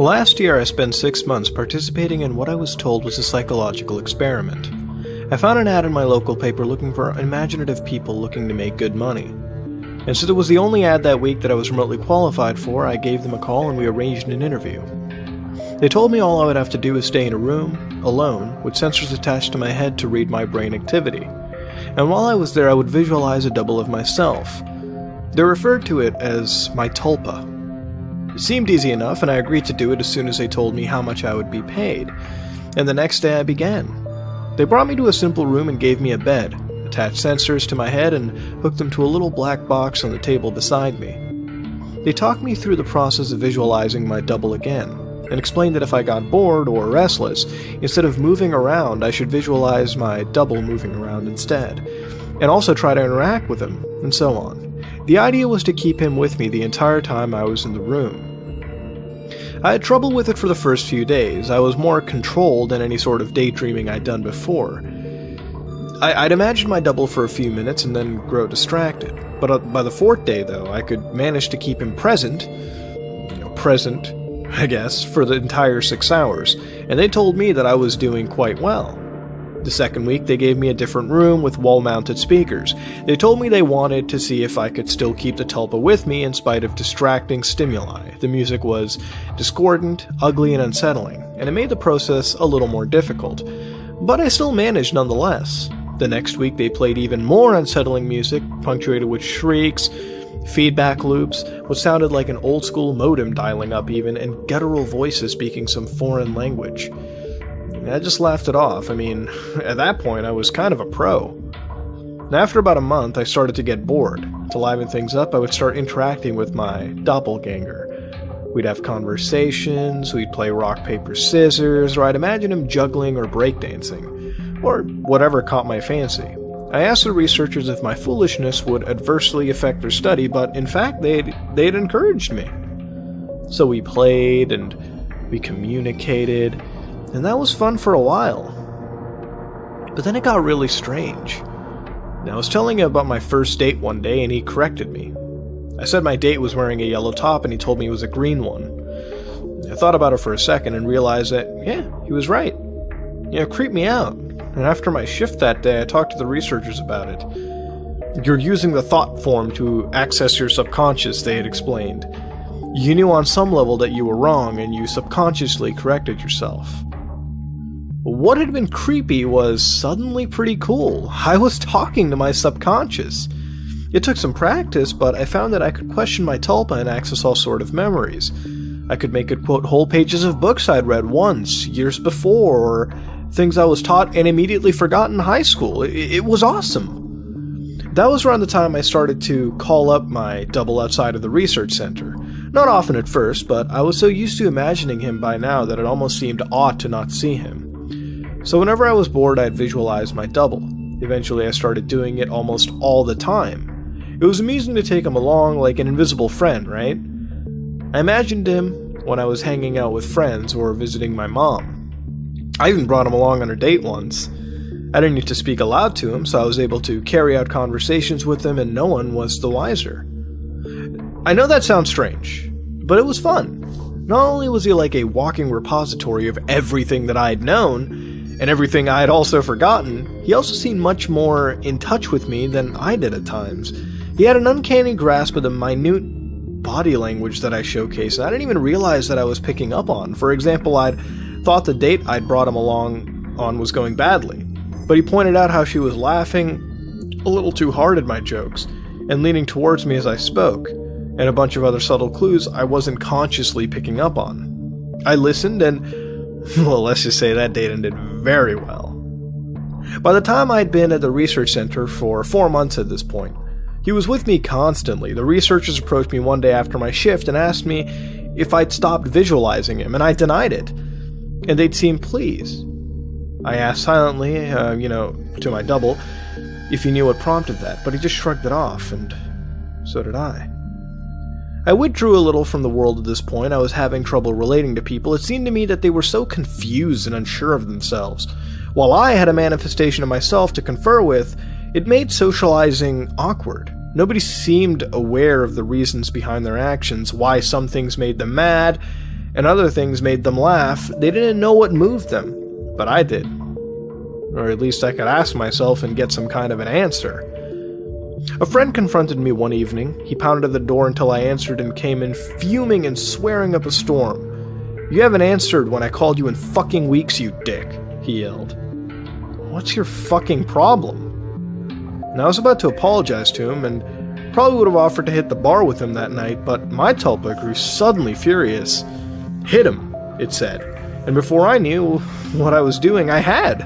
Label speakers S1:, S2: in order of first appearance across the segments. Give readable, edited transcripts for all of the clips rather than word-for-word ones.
S1: Last year I spent 6 months participating in what I was told was a psychological experiment. I found an ad in my local paper looking for imaginative people looking to make good money. And since it was the only ad that week that I was remotely qualified for, I gave them a call and we arranged an interview. They told me all I would have to do is stay in a room, alone, with sensors attached to my head to read my brain activity. And while I was there I would visualize a double of myself. They referred to it as my Tulpa. It seemed easy enough, and I agreed to do it as soon as they told me how much I would be paid. And the next day I began. They brought me to a simple room and gave me a bed, attached sensors to my head, and hooked them to a little black box on the table beside me. They talked me through the process of visualizing my double again, and explained that if I got bored or restless, instead of moving around, I should visualize my double moving around instead, and also try to interact with him, and so on. The idea was to keep him with me the entire time I was in the room. I had trouble with it for the first few days. I was more controlled than any sort of daydreaming I'd done before. I'd imagine my double for a few minutes and then grow distracted. But by the 4th day, though, I could manage to keep him present, I guess, for the entire 6 hours, and they told me that I was doing quite well. The second week, they gave me a different room with wall-mounted speakers. They told me they wanted to see if I could still keep the Tulpa with me in spite of distracting stimuli. The music was discordant, ugly, and unsettling, and it made the process a little more difficult. But I still managed nonetheless. The next week, they played even more unsettling music, punctuated with shrieks, feedback loops, what sounded like an old-school modem dialing up even, and guttural voices speaking some foreign language. I just laughed it off. I mean, at that point, I was kind of a pro. And after about a month, I started to get bored. To liven things up, I would start interacting with my doppelganger. We'd have conversations, we'd play rock, paper, scissors, or I'd imagine him juggling or breakdancing, or whatever caught my fancy. I asked the researchers if my foolishness would adversely affect their study, but in fact, they'd encouraged me. So we played, and we communicated, and that was fun for a while. But then it got really strange. Now, I was telling him about my first date one day, and he corrected me. I said my date was wearing a yellow top, and he told me it was a green one. I thought about it for a second and realized that, yeah, he was right. It creeped me out. And after my shift that day, I talked to the researchers about it. You're using the thought form to access your subconscious, they had explained. You knew on some level that you were wrong, and you subconsciously corrected yourself. What had been creepy was suddenly pretty cool. I was talking to my subconscious. It took some practice, but I found that I could question my Tulpa and access all sort of memories. I could make it quote whole pages of books I'd read once, years before, or things I was taught and immediately forgot in high school. It was awesome. That was around the time I started to call up my double outside of the research center. Not often at first, but I was so used to imagining him by now that it almost seemed odd to not see him. So whenever I was bored, I'd visualize my double. Eventually I started doing it almost all the time. It was amusing to take him along like an invisible friend, right? I imagined him when I was hanging out with friends or visiting my mom. I even brought him along on a date once. I didn't need to speak aloud to him, so I was able to carry out conversations with him and no one was the wiser. I know that sounds strange, but it was fun. Not only was he like a walking repository of everything that I'd known, and everything I had also forgotten, he also seemed much more in touch with me than I did at times. He had an uncanny grasp of the minute body language that I showcased, and I didn't even realize that I was picking up on. For example, I'd thought the date I'd brought him along on was going badly, but he pointed out how she was laughing a little too hard at my jokes, and leaning towards me as I spoke, and a bunch of other subtle clues I wasn't consciously picking up on. I listened and, well, let's just say that date ended very well. By the time I'd been at the research center for 4 months at this point, he was with me constantly. The researchers approached me one day after my shift and asked me if I'd stopped visualizing him, and I denied it. And they'd seemed pleased. I asked silently, to my double, if he knew what prompted that, but he just shrugged it off, and so did I. I withdrew a little from the world at this point. I was having trouble relating to people. It seemed to me that they were so confused and unsure of themselves. While I had a manifestation of myself to confer with, it made socializing awkward. Nobody seemed aware of the reasons behind their actions, why some things made them mad, and other things made them laugh, they didn't know what moved them, but I did. Or at least I could ask myself and get some kind of an answer. A friend confronted me one evening. He pounded at the door until I answered and came in fuming and swearing up a storm. "You haven't answered when I called you in fucking weeks, you dick," he yelled. "What's your fucking problem?" And I was about to apologize to him and probably would have offered to hit the bar with him that night, but my Tulpa grew suddenly furious. "Hit him," it said, and before I knew what I was doing, I had.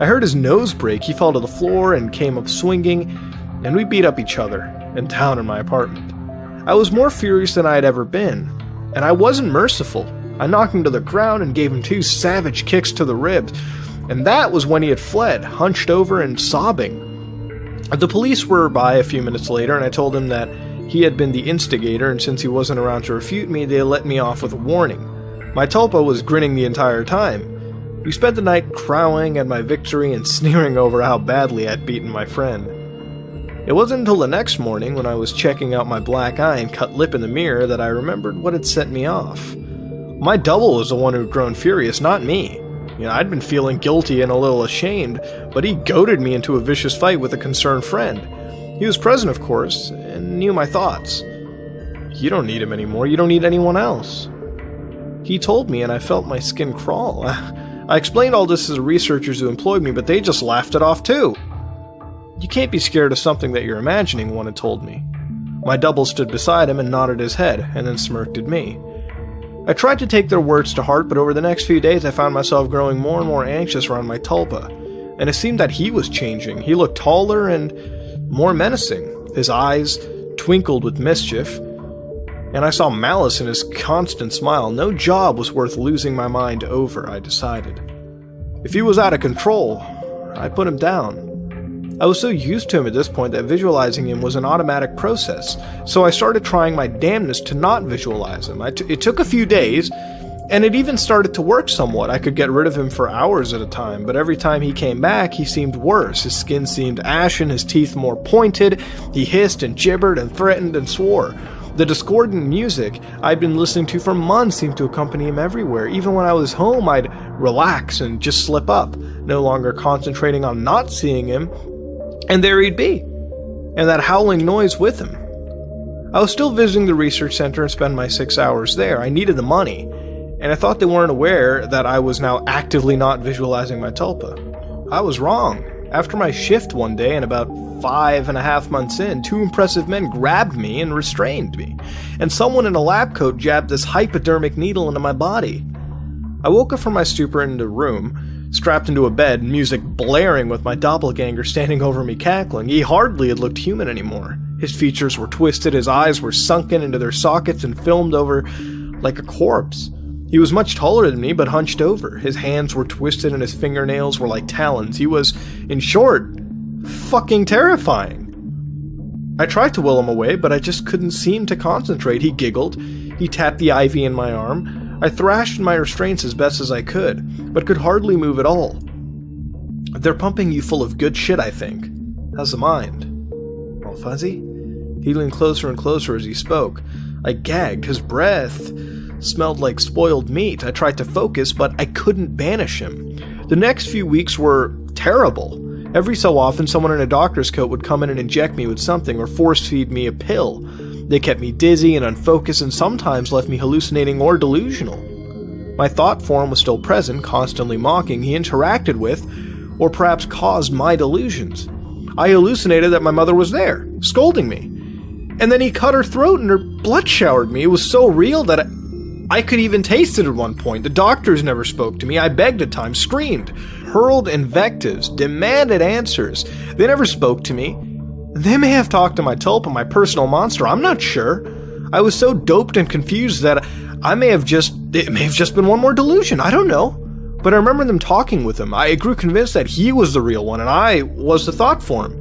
S1: I heard his nose break, he fell to the floor and came up swinging, and we beat up each other, and down in my apartment. I was more furious than I had ever been, and I wasn't merciful. I knocked him to the ground and gave him 2 savage kicks to the ribs, and that was when he had fled, hunched over and sobbing. The police were by a few minutes later, and I told him that he had been the instigator, and since he wasn't around to refute me, they let me off with a warning. My Tulpa was grinning the entire time. We spent the night crowing at my victory and sneering over how badly I'd beaten my friend. It wasn't until the next morning, when I was checking out my black eye and cut lip in the mirror, that I remembered what had set me off. My double was the one who'd grown furious, not me. I'd been feeling guilty and a little ashamed, but he goaded me into a vicious fight with a concerned friend. He was present, of course, and knew my thoughts. "You don't need him anymore, you don't need anyone else." He told me, and I felt my skin crawl. I explained all this to the researchers who employed me, but they just laughed it off too. "You can't be scared of something that you're imagining," one had told me. My double stood beside him and nodded his head, and then smirked at me. I tried to take their words to heart, but over the next few days I found myself growing more and more anxious around my Tulpa, and it seemed that he was changing. He looked taller and more menacing. His eyes twinkled with mischief, and I saw malice in his constant smile. No job was worth losing my mind over, I decided. If he was out of control, I put him down. I was so used to him at this point that visualizing him was an automatic process, so I started trying my damnedest to not visualize him. It took a few days, and it even started to work somewhat. I could get rid of him for hours at a time, but every time he came back, he seemed worse. His skin seemed ashen, his teeth more pointed, he hissed and gibbered and threatened and swore. The discordant music I'd been listening to for months seemed to accompany him everywhere. Even when I was home, I'd relax and just slip up, no longer concentrating on not seeing him, and there he'd be, and that howling noise with him. I was still visiting the research center and spent my 6 hours there. I needed the money, and I thought they weren't aware that I was now actively not visualizing my Tulpa. I was wrong. After my shift one day, and about 5.5 months in, 2 impressive men grabbed me and restrained me, and someone in a lab coat jabbed this hypodermic needle into my body. I woke up from my stupor in the room, strapped into a bed, music blaring with my doppelganger standing over me cackling. He hardly had looked human anymore. His features were twisted, his eyes were sunken into their sockets and filmed over like a corpse. He was much taller than me, but hunched over. His hands were twisted and his fingernails were like talons. He was, in short, fucking terrifying. I tried to will him away, but I just couldn't seem to concentrate. He giggled. He tapped the IV in my arm. I thrashed in my restraints as best as I could, but could hardly move at all. "They're pumping you full of good shit, I think. How's the mind?" "All fuzzy?" He leaned closer and closer as he spoke. I gagged. His breath smelled like spoiled meat. I tried to focus, but I couldn't banish him. The next few weeks were terrible. Every so often, someone in a doctor's coat would come in and inject me with something or force-feed me a pill. They kept me dizzy and unfocused and sometimes left me hallucinating or delusional. My thought form was still present, constantly mocking. He interacted with, or perhaps caused, my delusions. I hallucinated that my mother was there, scolding me. And then he cut her throat and her blood showered me. It was so real that I could even taste it at one point. The doctors never spoke to me. I begged at times, screamed, hurled invectives, demanded answers. They never spoke to me. They may have talked to my Tulpa, my personal monster, I'm not sure. I was so doped and confused that it may have just been one more delusion, I don't know. But I remember them talking with him. I grew convinced that he was the real one and I was the thought form.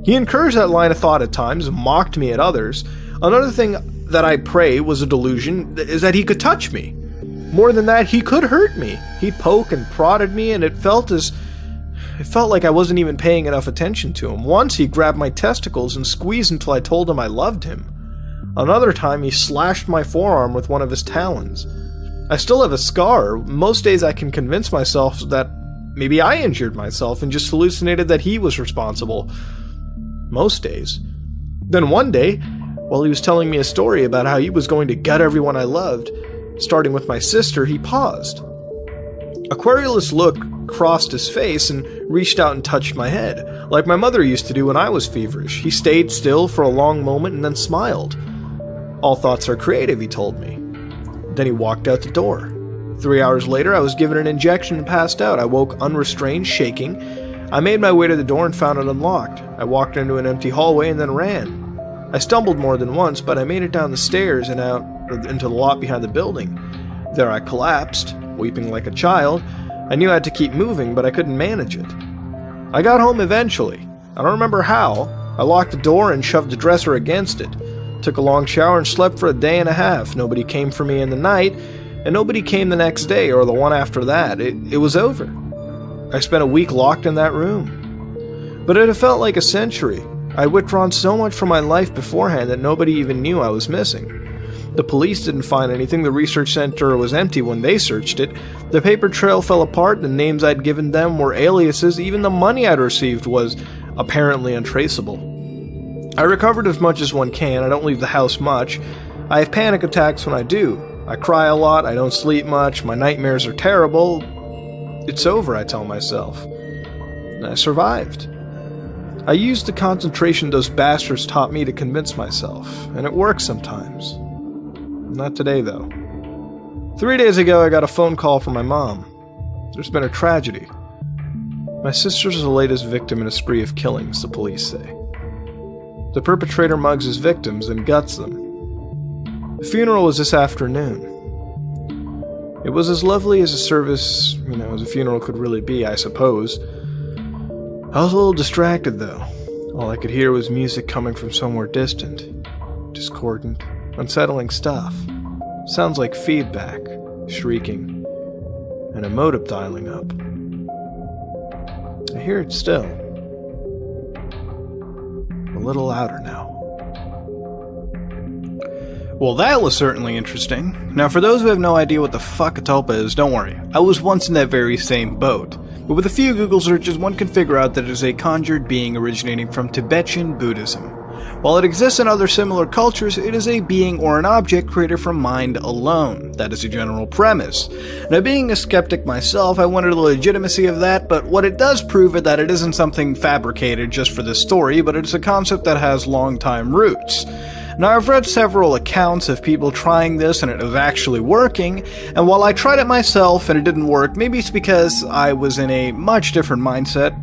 S1: He encouraged that line of thought at times, mocked me at others. Another thing that I pray was a delusion is that he could touch me. More than that, he could hurt me. He'd poke and prodded me, and it felt like I wasn't even paying enough attention to him. Once he grabbed my testicles and squeezed until I told him I loved him. Another time he slashed my forearm with one of his talons. I still have a scar. Most days I can convince myself that maybe I injured myself and just hallucinated that he was responsible. Most days. Then one day, while he was telling me a story about how he was going to gut everyone I loved, starting with my sister, he paused. A querulous look crossed his face and reached out and touched my head, like my mother used to do when I was feverish. He stayed still for a long moment and then smiled. All thoughts are creative, he told me. Then he walked out the door. 3 hours later, I was given an injection and passed out. I woke unrestrained, shaking. I made my way to the door and found it unlocked. I walked into an empty hallway and then ran. I stumbled more than once, but I made it down the stairs and out into the lot behind the building. There I collapsed, weeping like a child. I knew I had to keep moving, but I couldn't manage it. I got home eventually. I don't remember how. I locked the door and shoved the dresser against it. Took a long shower and slept for a day and a half. Nobody came for me in the night, and nobody came the next day or the one after that. It was over. I spent a week locked in that room. But it had felt like a century. I had withdrawn so much from my life beforehand that nobody even knew I was missing. The police didn't find anything. The research center was empty when they searched it. The paper trail fell apart. The names I'd given them were aliases. Even the money I'd received was apparently untraceable. I recovered as much as one can. I don't leave the house much. I have panic attacks when I do. I cry a lot. I don't sleep much. My nightmares are terrible. It's over, I tell myself. And I survived. I used the concentration those bastards taught me to convince myself, and it works sometimes. Not today, though. 3 days ago, I got a phone call from my mom. There's been a tragedy. My sister's the latest victim in a spree of killings, the police say. The perpetrator mugs his victims and guts them. The funeral was this afternoon. It was as lovely as a service, as a funeral could really be, I suppose. I was a little distracted, though. All I could hear was music coming from somewhere distant. Discordant, unsettling stuff. Sounds like feedback, shrieking, and a modem dialing up. I hear it still. A little louder now. Well, that was certainly interesting. Now, for those who have no idea what the fuck a tulpa is, don't worry. I was once in that very same boat. But with a few Google searches, one can figure out that it is a conjured being originating from Tibetan Buddhism. While it exists in other similar cultures, it is a being or an object created from mind alone. That is a general premise. Now, being a skeptic myself, I wondered the legitimacy of that, but what it does prove is that it isn't something fabricated just for this story, but it's a concept that has long-time roots. Now, I've read several accounts of people trying this and it was actually working, and while I tried it myself and it didn't work, maybe it's because I was in a much different mindset.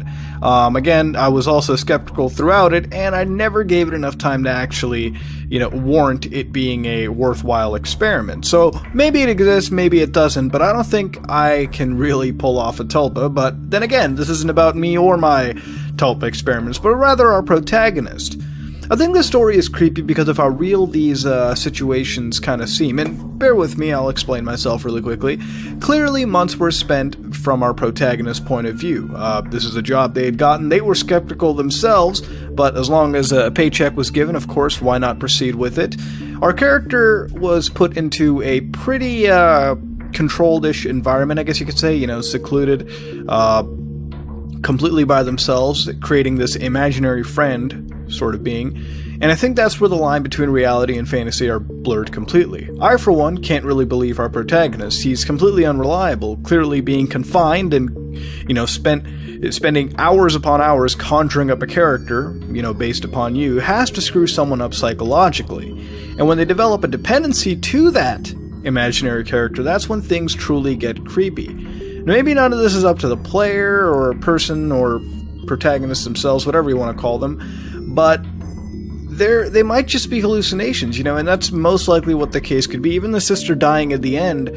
S1: Again, I was also skeptical throughout it, and I never gave it enough time to actually, warrant it being a worthwhile experiment. So, maybe it exists, maybe it doesn't, but I don't think I can really pull off a tulpa. But then again, this isn't about me or my tulpa experiments, but rather our protagonist. I think this story is creepy because of how real these situations kind of seem, and bear with me, I'll explain myself really quickly. Clearly, months were spent from our protagonist's point of view. This is a job they had gotten, they were skeptical themselves, but as long as a paycheck was given, of course, why not proceed with it? Our character was put into a pretty controlled-ish environment, I guess you could say, secluded, completely by themselves, creating this imaginary friend sort of being, and I think that's where the line between reality and fantasy are blurred completely. I, for one, can't really believe our protagonist. He's completely unreliable, clearly being confined and, spending hours upon hours conjuring up a character, based upon you, has to screw someone up psychologically. And when they develop a dependency to that imaginary character, that's when things truly get creepy. Now, maybe none of this is up to the player or person or protagonists themselves, whatever you want to call them, but they might just be hallucinations, and that's most likely what the case could be. Even the sister dying at the end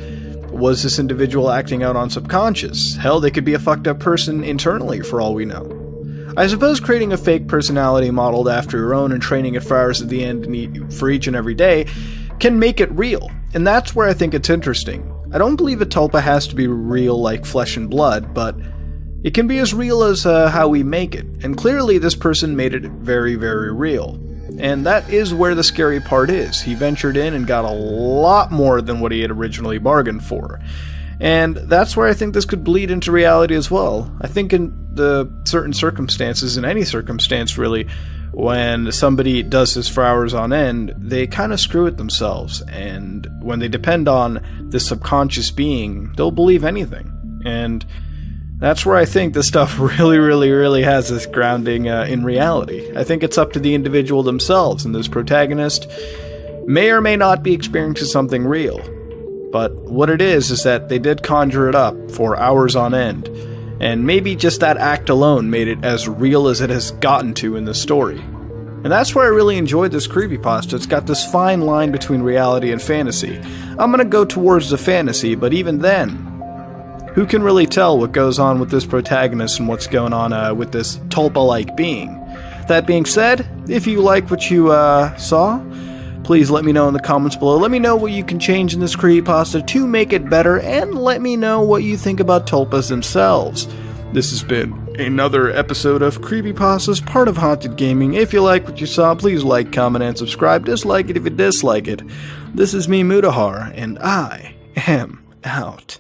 S1: was this individual acting out on subconscious. Hell, they could be a fucked up person internally for all we know. I suppose creating a fake personality modeled after your own and training it for hours at the end for each and every day can make it real, and that's where I think it's interesting. I don't believe a tulpa has to be real like flesh and blood, but it can be as real as how we make it, and clearly this person made it very, very real. And that is where the scary part is. He ventured in and got a lot more than what he had originally bargained for. And that's where I think this could bleed into reality as well. I think in the certain circumstances, in any circumstance really, when somebody does this for hours on end, they kind of screw it themselves. And when they depend on this subconscious being, they'll believe anything. And that's where I think this stuff really has this grounding in reality. I think it's up to the individual themselves, and this protagonist may or may not be experiencing something real. But what it is that they did conjure it up for hours on end, and maybe just that act alone made it as real as it has gotten to in the story. And that's where I really enjoyed this creepypasta. It's got this fine line between reality and fantasy. I'm gonna go towards the fantasy, but even then, who can really tell what goes on with this protagonist and what's going on with this Tulpa-like being? That being said, if you like what you saw, please let me know in the comments below. Let me know what you can change in this creepypasta to make it better, and let me know what you think about tulpas themselves. This has been another episode of Creepypastas, part of Haunted Gaming. If you like what you saw, please like, comment, and subscribe. Dislike it if you dislike it. This is me, Mutahar, and I am out.